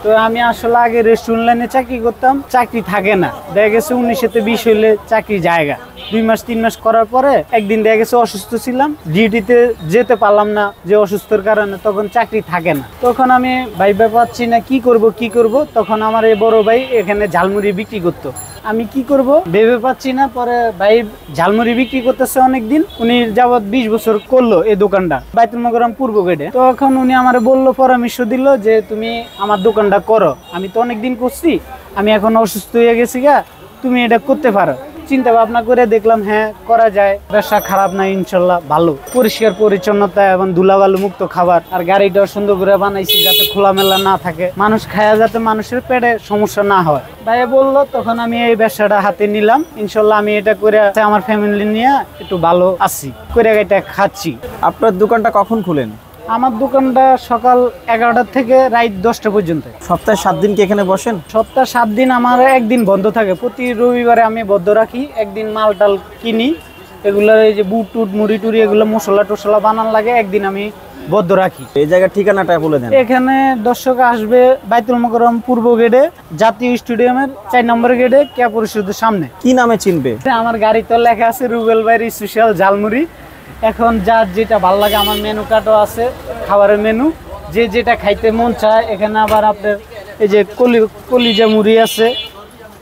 তো আমি আসলে আগে রেস্টুরেন্ট লাইনে চাকরি করতাম, চাকরি থাকে না, দেখা গেছে 19-20 হইলে চাকরি জায়গা 2 মাস 3 মাস করার পরে একদিন দেখা গেছে অসুস্থ ছিলাম, ডিউটিতে যেতে পারলাম না যে অসুস্থর কারণে, তখন চাকরি থাকে না। তখন আমি ভাইবা পাচ্ছি না কি করব। তখন আমার এই বড় ভাই এখানে ঝালমুড়ি বিক্রি করতো, আমি কি করব ভেবে পাচ্ছি না। পরে ভাই ঝালমুড়ি বিক্রি করতেছে অনেকদিন, উনি যাবত 20 বছর করলো এই দোকানটা বাইতুল মোকাররম পূর্ব গেটে। তখন উনি আমার বললো, পরামর্শ দিল যে তুমি আমার দোকানটা করো, আমি তো অনেকদিন করছি, আমি এখন অসুস্থ হয়ে গেছি গা, তুমি এটা করতে পারো। চিন্তা ভাবনা করে দেখলাম হ্যাঁ করা যায়, ব্যবসা খারাপ না, ইনশাল্লাহ ভালো, পরিষ্কার পরিচ্ছন্নতা এবং ধুলাবালু মুক্ত খাবার, আর গাড়িটাও সুন্দর করে বানাইছি যাতে খোলামেলা না থাকে, মানুষ খায়া যাতে মানুষের পেটে সমস্যা না হয়। ভাইয়া বললো, তখন আমি এই ব্যবসাটা হাতে নিলাম। ইনশাল্লাহ আমি এটা করে আমার ফ্যামিলি নিয়ে একটু ভালো আছি, করে এটা খাচ্ছি। আপনার দোকানটা কখন খুলেন? আমার দোকানটা সকাল 11টা থেকে রাত 10টা পর্যন্ত। সপ্তাহে 7 দিন কি এখানে বসেন? সপ্তাহে 7 দিন আমার একদিন বন্ধ থাকে, প্রতি রবিবারে আমি বন্ধ রাখি। একদিন মাল টাল কিনি, এগুলো এই যে বুট টুট মুড়ি টুড়ি এগুলো মশলা টসলা বানান লাগে, একদিন আমি বদ্ধ রাখি। এই জায়গার ঠিকানাটা বলে দেন। এখানে দর্শক আসবে বাইতুল মোকাররম পূর্ব গেটে, জাতীয় স্টেডিয়ামের 4 নম্বর গেটে, কেয়া পরিষদের সামনে। কি নামে চিনবে? আমার গাড়িতে লেখা আছে রুবেল ভাইয়ের স্পেশাল ঝালমুড়ি। এখন যার যেটা ভালো লাগে, আমার মেনু কার্ডও আছে, খাবারের মেনু, যে যেটা খাইতে মন চায়। এখানে আবার আপনার এই যে কলিজা মুড়ি আছে,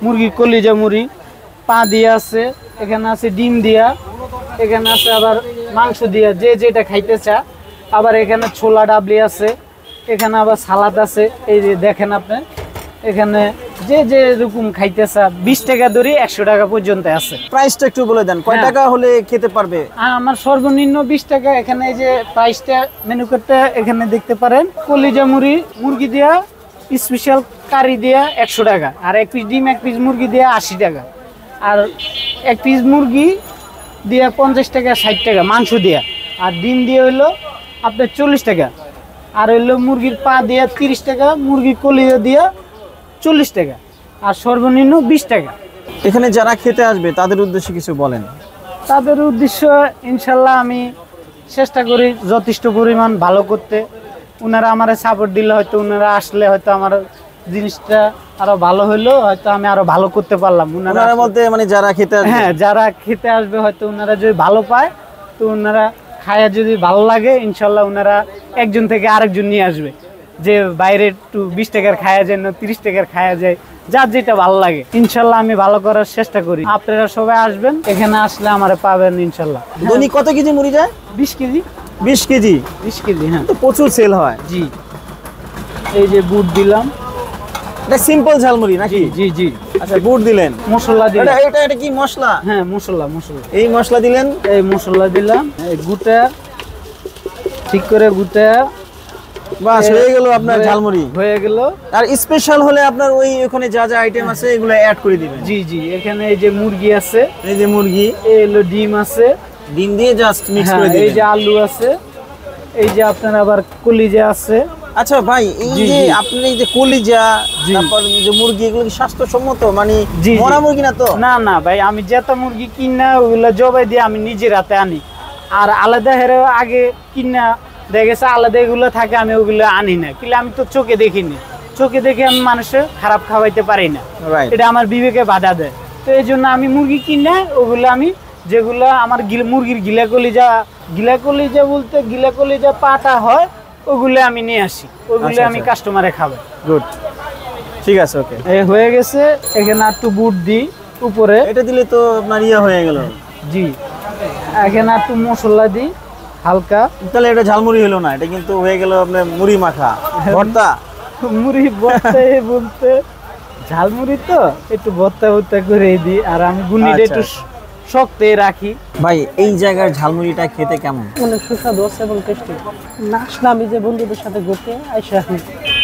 মুরগির কলিজা মুড়ি, পা দিয়া আছে, এখানে আছে ডিম দিয়া, এখানে আছে আবার মাংস দিয়া, যে যেটা খাইতে চায়। আবার এখানে ছোলা ডাবলি আছে, এখানে আবার সালাদ আছে, এই যে দেখেন আপনি, এখানে যে যে রকম খাইতে চায় 20 টাকা ধরে 100 টাকা পর্যন্ত আছে। প্রাইসটা একটু বলে দেন, কয় টাকা হলে খেতে পারবে? আমার সর্বনিম্ন 20 টাকা। এখানে এই যে প্রাইসটা মেনু কার্ডটা এখানে দেখতে পারেন। কলিজা মুড়ি মুরগি দিয়া স্পেশাল কারি দিয়া 100 টাকা, আর 1 পিস ডিম 1 পিস মুরগি দিয়া 80 টাকা, আর 1 পিস মুরগি দিয়া 50 টাকা 60 টাকা মাংস দিয়া, আর ডিম দিয়ে হইলো আপনার 40 টাকা, আর হইলো মুরগির পা দিয়া 30 টাকা, মুরগির কলিজা দিয়া 40 টাকা, আর সর্বনিম্ন 20 টাকা। এখানে যারা খেতে আসবে তাদের উদ্দেশ্যে কিছু বলেন। তাদের উদ্দেশ্য ইনশাল্লাহ আমি চেষ্টা করি যথেষ্ট পরিমাণ ভালো করতে। ওনারা আমার সাপোর্ট দিলে হয়তো ওনারা আসলে হয়তো আমার জিনিসটা আরো ভালো হইলো, হয়তো আমি আরো ভালো করতে পারলাম। ওনারা মধ্যে মানে যারা খেতে আসবে, হ্যাঁ যারা খেতে আসবে হয়তো ওনারা যদি ভালো পায়, তো ওনারা খায়া যদি ভালো লাগে, ইনশাল্লাহ ওনারা একজন থেকে আরেকজন নিয়ে আসবে, যে বাইরে একটু 20 টাকার খায়া যায় না 30 টাকার খায়া যায়, যার যেটা ভালো লাগে। ইনশাল্লাহ আমি ভালো করার চেষ্টা করি। আপনারা সবাই আসবেন, এখানে আসলে আমারে পাবেন ইনশাল্লাহ। দৈনিক কত কেজি মুড়ি যায়? 20 কেজি। 20 কেজি? 20 কেজি, হ্যাঁ। তো প্রচুর সেল হয়। জি, এই যে বুট দিলাম, এটা সিম্পল ঝালমুড়ি নাকি? জি জি। আচ্ছা, বুট দিলেন, মশলা দিলাম। এটা কি মশলা? হ্যাঁ মশলা। এই মশলা দিলেন, এই মশলা দিলাম, এই গুটা ঠিক করে গুটা, বাস হয়ে গেল আপনার ঝালমুড়ি। হয়ে গেল। আর স্পেশাল হলে আপনার ওখানে যা যা আইটেম আছে এগুলো অ্যাড করে দিবেন। জি জি, এখানে এই যে মুরগি আছে, এই যে মুরগি, এই হলো ডিম আছে, ডিম দিয়ে জাস্ট মিক্স করে দিবেন। এই যে আলু আছে, এই যে আপনার আবার কলিজা আছে। আচ্ছা ভাই, এই যে আপনি এই যে কলিজা, তারপর যে মুরগি, এগুলো কি স্বাস্থ্যসম্মত? মানে মরা মুরগি না তো? না না ভাই, আমি যেটা মুরগি কিনা ওগুলো জবাই দিয়ে আমি নিজের হাতে আনি, আর আলাদা হেরে আগে কিনা দেখা গেছে আলাদা এগুলো থাকে, আমি ওগুলো আনি না, কিন্তু আমি তো চোখে দেখিনি, চোখে দেখে আমি মানুষের খারাপ খাওয়াইতে পারি না, এটা আমার বিবেকে বাধা দেয়। তো এই জন্য আমি মুরগি কিনে ওগুলো আমি, যেগুলো আমার মুরগির গিলা কলিজা বলতে গিলা কলিজা পাটা হয়, ওগুলো আমি নিয়ে আসি, ওগুলো আমি কাস্টমারে খাবো। গুড, ঠিক আছে, ওকে। এই হয়ে গেছে। এখানে একটু বুট দিই উপরে, এটা দিলে তো আপনার হয়ে গেল। জি, এখানে একটু মশলা দিই হালকা। তাহলে এটা ঝালমুড়ি হলো না, এটা কিন্তু হয়ে গেল আপনার মুড়ি মাখা ভর্তা। মুড়ি ভর্তা বলতে ঝালমুড়ি তো একটু ভর্তা করে দিই, আর আমি গুনিটা একটু শক্ত রাখি। ভাই, এই জায়গার ঝালমুড়িটা খেতে কেমন? অনেক সুস্বাদু আছে এবং টেস্টি। না আসলে আমি যে বন্ধুদের সাথে ঘুরতে আইসা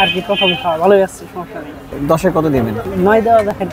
আর কি প্রথম খাওয়া ভালোই আসছে, সমস্যা নেই। 10-এ কত দিবেন? 9 দেওয়া দেখেন।